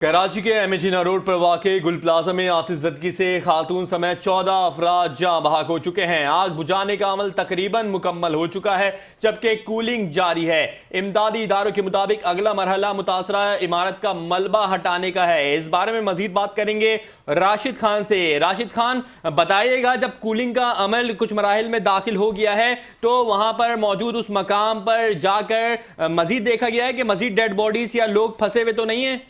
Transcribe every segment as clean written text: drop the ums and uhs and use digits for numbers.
कराची के एमेजिना रोड पर वाक़े गुल प्लाजा में आतिशज़दगी से खातून समेत 14 अफराद जाँ बहक हो चुके हैं। आग बुझाने का अमल तकरीबन मुकम्मल हो चुका है, जबकि कूलिंग जारी है। इमदादी इदारों के मुताबिक अगला मरहला मुतासरा इमारत का मलबा हटाने का है। इस बारे में मजीद बात करेंगे राशिद खान से। राशिद खान, बताइएगा, जब कूलिंग का अमल कुछ मराहिल में दाखिल हो गया है तो वहां पर मौजूद उस मकाम पर जाकर मजीद देखा गया है कि मजीद डेड बॉडीज या लोग फंसे हुए तो नहीं है?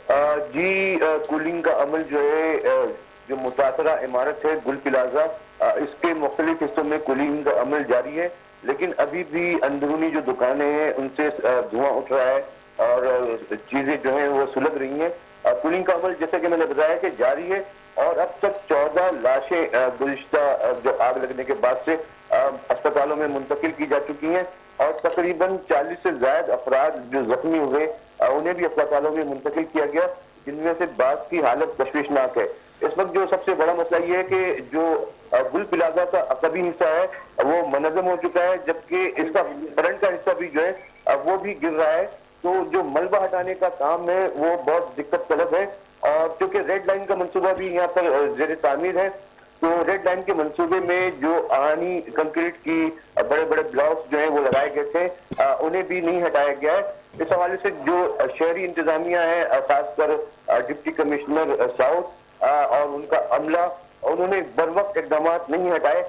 जी, कूलिंग का अमल जो है, जो मुतासरा इमारत है गुल प्लाजा, इसके मुख्तलिफ हिस्सों में कूलिंग का अमल जारी है, लेकिन अभी भी अंदरूनी जो दुकानें हैं उनसे धुआं उठ रहा है और चीजें जो है वो सुलग रही हैं। कूलिंग का अमल, जैसे कि मैंने बताया, कि जारी है और अब तक 14 लाशें गुज़िश्ता जो आग लगने के बाद से अस्पतालों में मुंतकिल की जा चुकी हैं और तकरीबन 40 से ज्यादा अफराद जो जख्मी हुए उन्हें भी अस्पतालों में मुंतकिल किया गया, जिनमें से बाज़ की हालत तशवीशनाक है। इस वक्त जो सबसे बड़ा मसला ये है कि जो गुल प्लाजा का अकबी हिस्सा है वो मुनज़्ज़म हो चुका है, जबकि इसका फ्रंट का हिस्सा भी जो है वो भी गिर रहा है। तो जो मलबा हटाने का काम है वो बहुत दिक्कत तलब है और क्योंकि रेड लाइन का मंसूबा भी यहाँ पर ज़ेर तामीर है, तो रेड लाइन के मंसूबे में जो आनी कंक्रीट की बड़े बड़े ब्लॉक्स जो है वो लगाए गए थे, उन्हें भी नहीं हटाया गया है। इस हवाले से जो शहरी इंतजामिया है, खासकर डिप्टी कमिश्नर साउथ और उनका अमला, उन्होंने बर वक्त इकदाम नहीं हटाए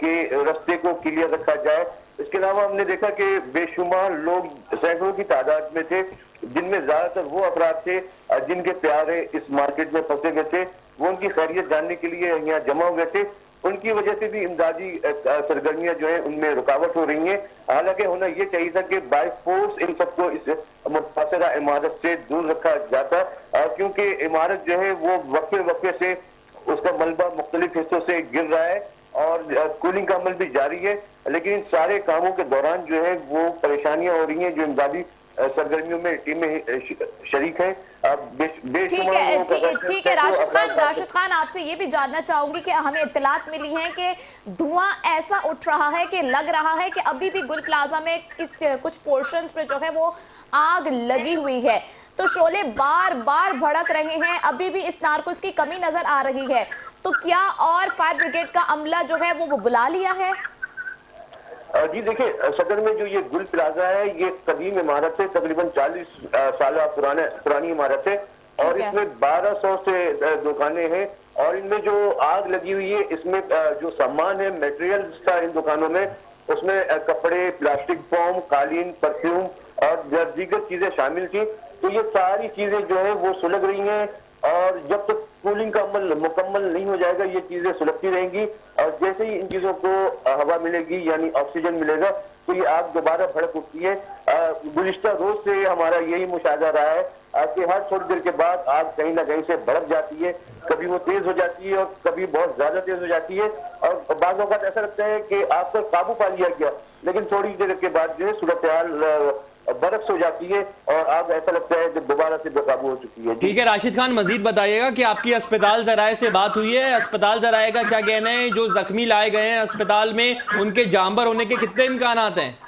कि रास्ते को क्लियर रखा जाए। इसके अलावा हमने देखा कि बेशुमार लोग सैकड़ों की तादाद में थे, जिनमें ज्यादातर वो अफराद थे जिनके प्यारे इस मार्केट में फंसे हुए थे। वो उनकी खैरियत जानने के लिए यहाँ जमा हुए थे। उनकी वजह से भी इमदादी सरगर्मियां जो है उनमें रुकावट हो रही हैं। हालांकि होना ये चाहिए था कि बाय फोर्स इन सबको इस मुतासरा इमारत से दूर रखा जाता, क्योंकि इमारत जो है वो वक्फे वक्फे से उसका मलबा मुख्तलिफ हिस्सों से गिर रहा है और कूलिंग का अमल भी जारी है, लेकिन इन सारे कामों के दौरान जो है वो परेशानियां हो रही हैं। जो इमदादी सरगर्मियों में टीमें शरीक है। ठीक है राशिद खान, आपसे ये भी जानना चाहूंगी कि हमें इत्तलात मिली है कि धुआं ऐसा उठ रहा है कि लग रहा है कि अभी भी गुल प्लाजा में कुछ पोर्शंस पे जो है वो आग लगी हुई है, तो शोले बार बार भड़क रहे हैं, अभी भी इस नारकुल्स की कमी नजर आ रही है। तो क्या और फायर ब्रिगेड का अमला जो है वो बुला लिया है? जी देखिए, सदर में जो ये गुल प्लाजा है ये कदीम इमारत है, तकरीबन 40 साल पुरानी इमारत है और इसमें 1200 से दुकानें हैं और इनमें जो आग लगी हुई है इसमें जो सामान है, मटेरियल्स था इन दुकानों में, उसमें कपड़े, प्लास्टिक फोम, कालीन, परफ्यूम और दीगर चीजें शामिल थी। तो ये सारी चीजें जो है वो सुलग रही हैं और जब तक कूलिंग का अमल मुकम्मल नहीं हो जाएगा ये चीजें सुलगती रहेंगी और जैसे ही इन चीजों को हवा मिलेगी यानी ऑक्सीजन मिलेगा तो ये आग दोबारा भड़क उठती है। गुज़िश्ता रोज से हमारा यही मुशाहिदा रहा है कि हर थोड़ी देर के बाद आग कहीं ना कहीं से भड़क जाती है, कभी वो तेज हो जाती है और कभी बहुत ज्यादा तेज हो जाती है और बाज़ औक़ात ऐसा लगता है कि आग पर काबू पा लिया गया, लेकिन थोड़ी देर के बाद जो है सूरत हाल बरक्स हो जाती है और आग ऐसा लगता है कि दोबारा से बेकाबू हो चुकी है। ठीक है राशिद खान, मजीद बताइएगा कि आपकी अस्पताल जराये से बात हुई है, अस्पताल जराये का क्या कहना है? जो जख्मी लाए गए हैं अस्पताल में उनके जामबर होने के कितने इम्कानात हैं?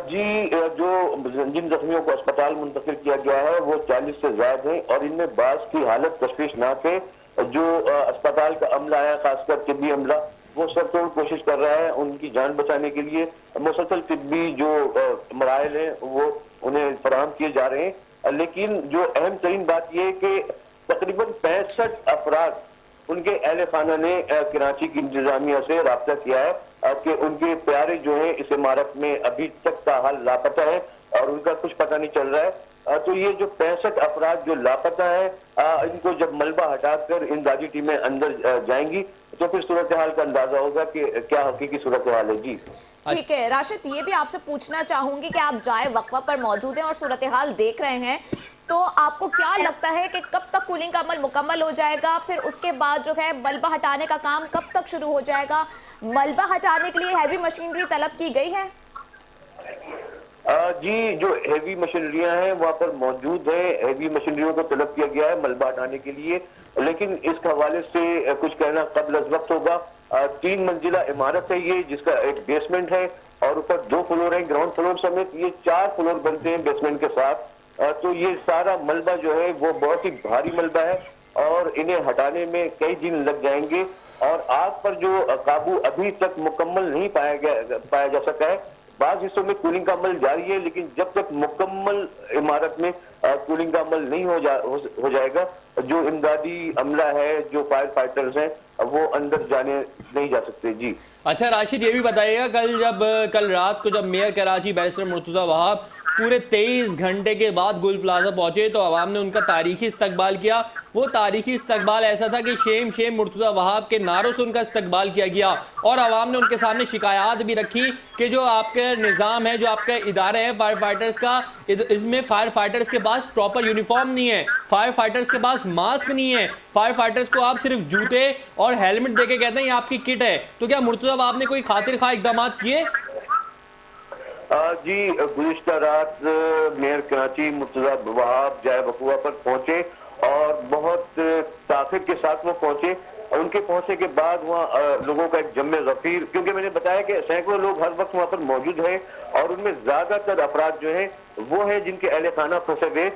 जी, जो जिन जख्मियों को अस्पताल मुंतकिल किया गया है वो 40 से ज्यादा हैं और इनमें बाज़ की हालत तशवीशनाक है। जो अस्पताल का अमला है, खासकर तिब्बी अमला, वो सरतोड़ कोशिश कर रहा है उनकी जान बचाने के लिए। मुसलसल तिब्बी जो मराइल हैं वो उन्हें फराहम किए जा रहे हैं, लेकिन जो अहम तरीन बात यह है कि तकरीबन 65 अफराद उनके अहले खाना ने कराची की इंतजामिया से रब्ता किया है कि उनके प्यारे जो है इस इमारत में अभी तक का हाल लापता है और उनका कुछ पता नहीं चल रहा है। तो ये जो 65 अफराद जो लापता है, इनको जब मलबा हटाकर इमदादी टीमें अंदर जाएंगी तो फिर सूरत हाल का अंदाजा होगा कि क्या हकीकी सूरत हाल है। जी ठीक है राशिद, ये भी आपसे पूछना चाहूंगी कि आप जाए वक्फा पर मौजूद हैं और सूरत हाल देख रहे हैं, तो आपको क्या लगता है कि कब तक कूलिंग का अमल मुकम्मल हो जाएगा? फिर उसके बाद जो है मलबा हटाने का काम कब तक शुरू हो जाएगा? मलबा हटाने के लिए हैवी मशीनरी तलब की गई है? जी, जो हैवी मशीनरियां हैं वहाँ पर मौजूद है, हैवी मशीनरियों को तलब किया गया है मलबा हटाने के लिए, लेकिन इस हवाले से कुछ कहना कब्ल अज़ वक्त होगा। 3 मंजिला इमारत है ये, जिसका एक बेसमेंट है और ऊपर 2 फ्लोर है, ग्राउंड फ्लोर समेत ये 4 फ्लोर बनते हैं बेसमेंट के साथ। तो ये सारा मलबा जो है वो बहुत ही भारी मलबा है और इन्हें हटाने में कई दिन लग जाएंगे। और आग पर जो काबू अभी तक मुकम्मल नहीं पाया जा सका है। बाज़ हिस्सों में कूलिंग का अमल जारी है, लेकिन जब तक मुकम्मल इमारत में कूलिंग का अमल नहीं हो जाएगा, जो इमदादी अमला है, जो फायर फाइटर्स हैं, वो अंदर जाने नहीं जा सकते। जी अच्छा राशिद, ये भी बताइएगा, कल रात को जब मेयर कराची बैरिस्टर मुर्तजा वहाब पूरे 23 घंटे के बाद गुल प्लाजा पहुंचे तो आवाम ने उनका तारीखी इस्तकबाल किया। वो तारीखी इस्तकबाल ऐसा था कि शेम शेम मुर्तजा वहाब के नारों से उनका इस्तकबाल किया गया और आवाम ने उनके सामने शिकायत भी रखी कि जो आपका निज़ाम है, जो आपका इदारा है फायर फाइटर्स का, इसमें फायर फाइटर्स के पास प्रॉपर यूनिफॉर्म नहीं है, फायर फाइटर्स के पास मास्क नहीं है, फायर फाइटर्स को आप सिर्फ जूते और हेलमेट देके कहते हैं ये आपकी किट है। तो क्या मुर्तजा वहाब ने कोई खातिर खा इकदाम किए? जी, गुज़िश्ता रात मेयर कराची मुर्तजा वहाब जाए वकूआ पर पहुंचे और बहुत ताक़िद के साथ वो पहुंचे। उनके पहुंचने के बाद वहाँ लोगों का एक जम्मे ग़फीर, क्योंकि मैंने बताया कि सैकड़ों लोग हर वक्त वहाँ पर मौजूद हैं और उनमें ज्यादातर अफराद जो हैं वो हैं जिनके अहले खाना फंसे हुए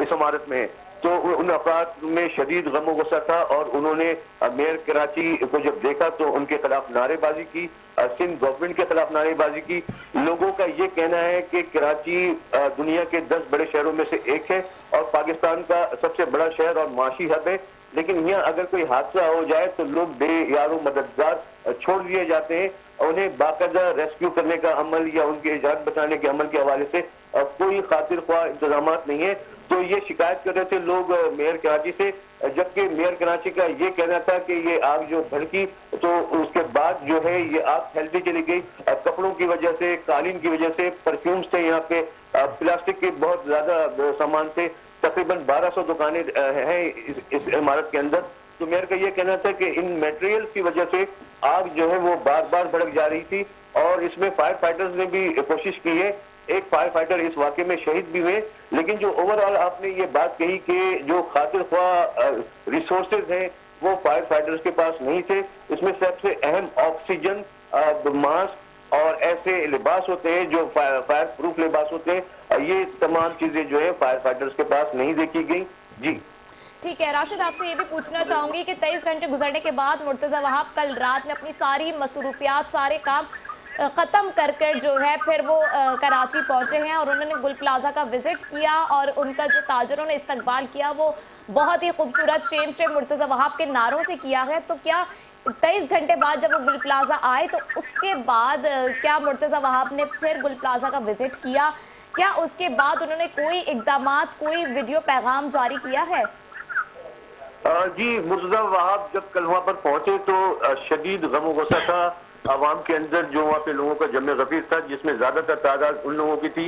इस इमारत में है। तो उन अफराद में शदीद गम गुस्सा था और उन्होंने मेयर कराची को जब देखा तो उनके खिलाफ नारेबाजी की, सिंध गवर्नमेंट के खिलाफ नारेबाजी की। लोगों का ये कहना है कि कराची दुनिया के 10 बड़े शहरों में से एक है और पाकिस्तान का सबसे बड़ा शहर और माशी हब है, लेकिन यहाँ अगर कोई हादसा हो जाए तो लोग बेयारो मददगार छोड़ दिए जाते हैं। उन्हें बाकायदा रेस्क्यू करने का अमल या उनके जान बचाने के अमल के हवाले से कोई खातिर ख्वाह इंतजाम नहीं है। तो ये शिकायत कर रहे थे लोग मेयर कराची से, जबकि मेयर कराची का ये कहना था कि ये आग जो भड़की तो उसके बाद जो है ये आग फैलती चली गई, कपड़ों की वजह से, कालीन की वजह से, परफ्यूम्स थे यहाँ पे, प्लास्टिक के बहुत ज्यादा सामान थे। तकरीबन 1200 दुकानें हैं इस इमारत के अंदर। तो मेयर का ये कहना था कि इन मटेरियल की वजह से आग जो है वो बार बार भड़क जा रही थी और इसमें फायर फाइटर्स ने भी कोशिश की है। एक फायर फाइटर इस वाकये में शहीद भी हुए, लेकिन जो ओवरऑल आपने ये बात कही कि जो खातिर ख्वाह रिसोर्सेज हैं वो फायर फाइटर्स के पास नहीं थे। इसमें सबसे अहम ऑक्सीजन, मास्क और ऐसे लिबास होते हैं जो फायर प्रूफ लिबास होते हैं, ये तमाम चीजें जो है फायर फाइटर्स के पास नहीं देखी गई। जी ठीक है राशिद, आपसे ये भी पूछना चाहूंगी कि 23 घंटे गुजरने के बाद मुर्तजा वहाब कल रात में अपनी सारी मसरूफियात, सारे काम ख़त्म कर जो है फिर वो कराची पहुंचे हैं और उन्होंने गुल प्लाजा का विजिट किया और उनका जो ताजरों ने इस्तकबाल किया वो बहुत ही खूबसूरत शेम शेम मुर्तजा वहाब के नारों से किया है। तो क्या 23 घंटे बाद जब वो गुल प्लाजा आए तो उसके बाद क्या मुर्तजा वहाब ने फिर गुल प्लाजा का विजिट किया? क्या उसके बाद उन्होंने कोई इकदामात, कोई वीडियो पैगाम जारी किया है? जी, मुर्तजा वहाब जब कल वहाँ पर पहुंचे तो शदीद गम गुस्सा था आवाम के अंदर, जो वहाँ पे लोगों का जम्मे गफीर था, जिसमें ज्यादातर तादाद उन लोगों की थी